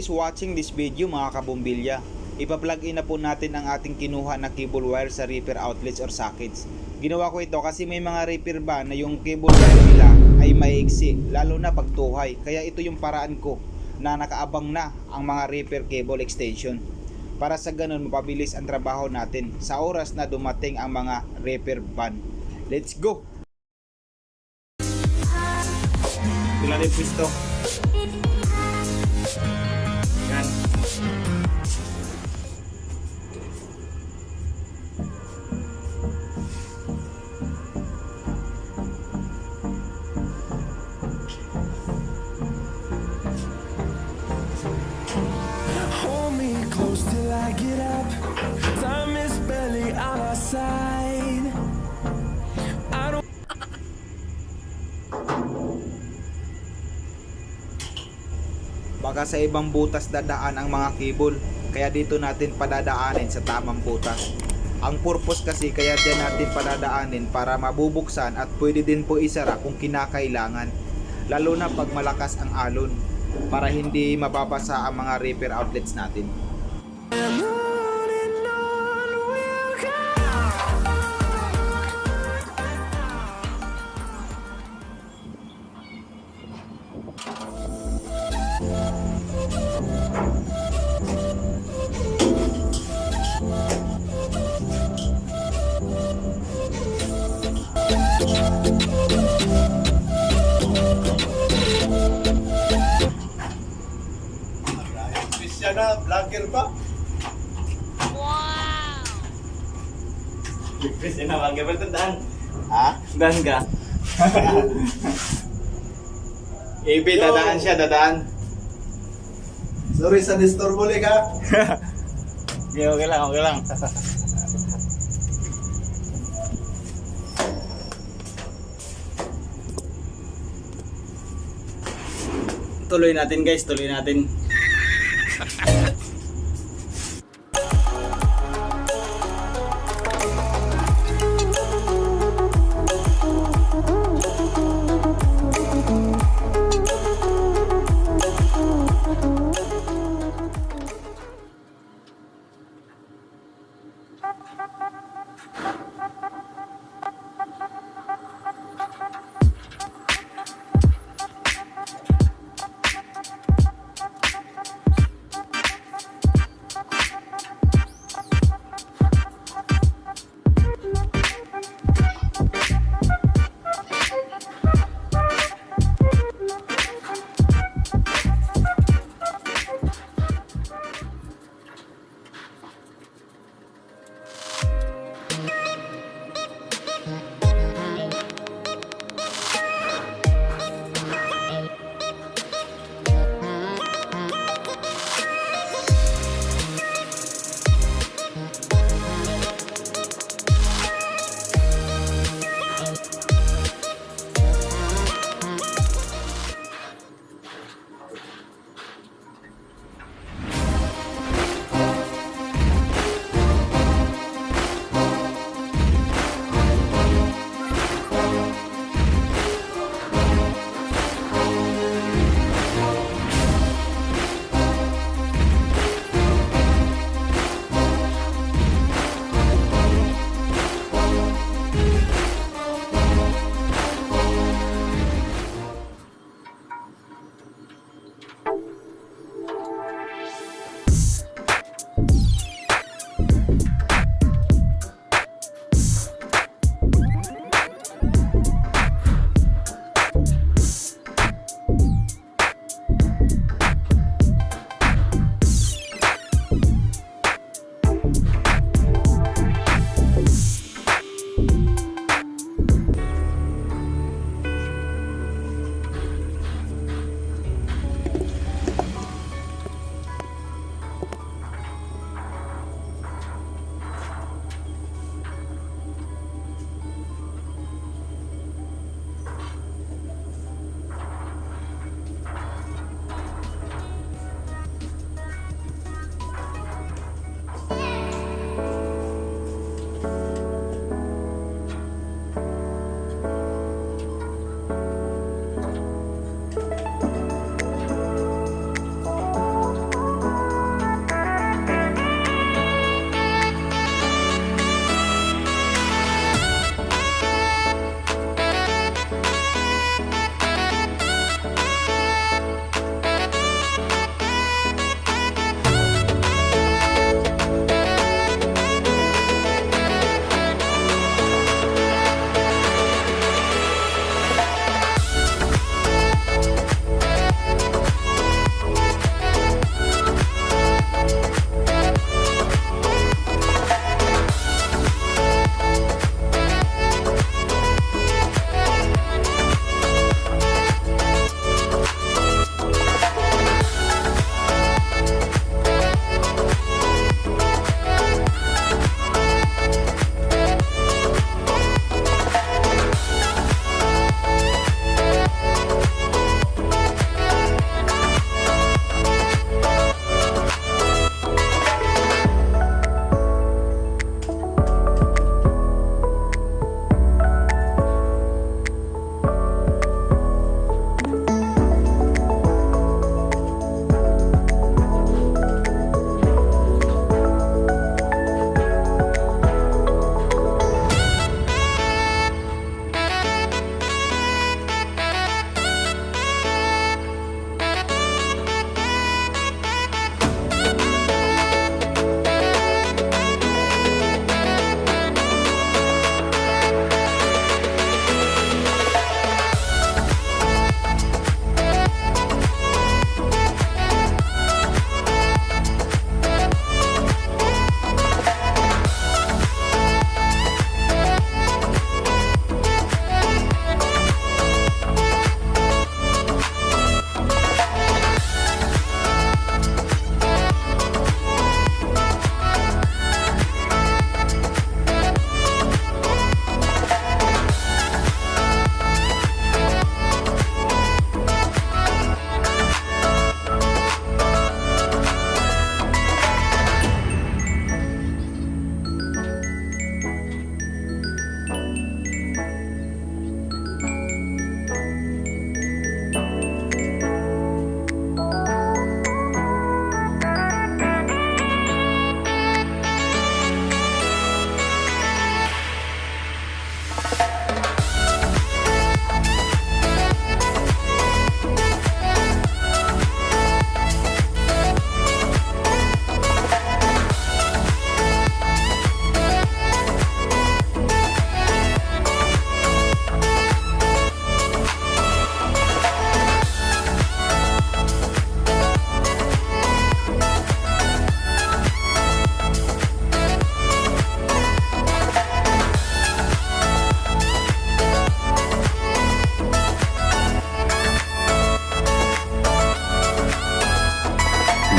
is watching this video mga kabombilya. Ipa-plug in na po natin ang ating kinuha na cable wire sa Reefer outlets or sockets. Ginawa ko ito kasi may mga Reefer ba na yung cable wire nila ay maiksi, lalo na pag tuhay. Kaya ito yung paraan ko na nakaabang na ang mga Reefer cable extension. Para sa ganun mapabilis ang trabaho natin sa oras na dumating ang mga Reefer van. Let's go! Ito lang yung pwesto. Yan. Hold me close till I get up. Time is barely on our side. I don't. Baka sa ibang butas dadaan ang mga cable, kaya dito natin padadaanin sa tamang butas. Ang purpose kasi kaya dyan natin padadaanin para mabubuksan at pwede din po isara kung kinakailangan, lalo na pag malakas ang alon, para hindi mababasa ang mga Reefer outlets natin. Siya na, vlogger pa. Wow! Chris, na vlogger pa ito, Dan. Ha? Dan ka. Ibi, dadaan siya, dadaan. Sorry sa disturbo ka. Okay lang, okay lang. Tuloy natin guys, tuloy natin.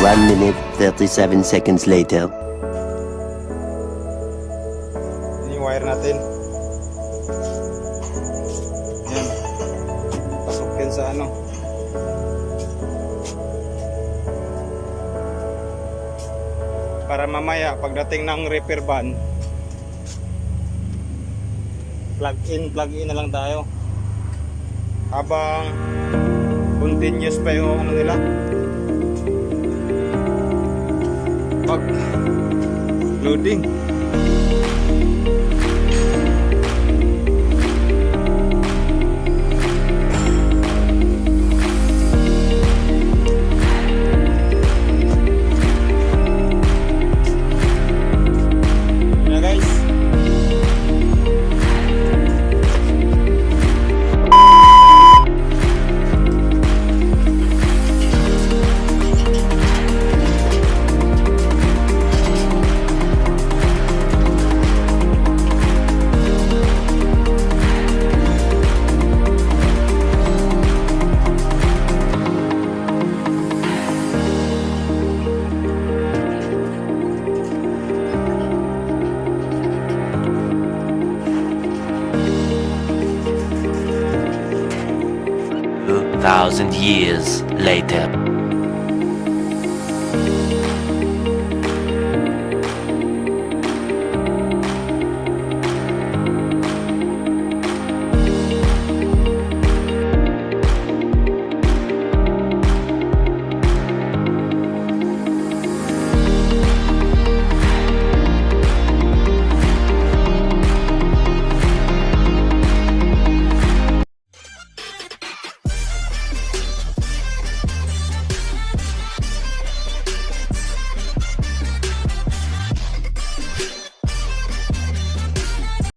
1 minute 37 seconds later. Yan yung wire natin. Yan. Pasok yan sa ano. Para mamaya pagdating ng repair van, plug in na lang tayo. Habang continuous pa yung ano nila. Pag loading. Na guys. Thousand years later.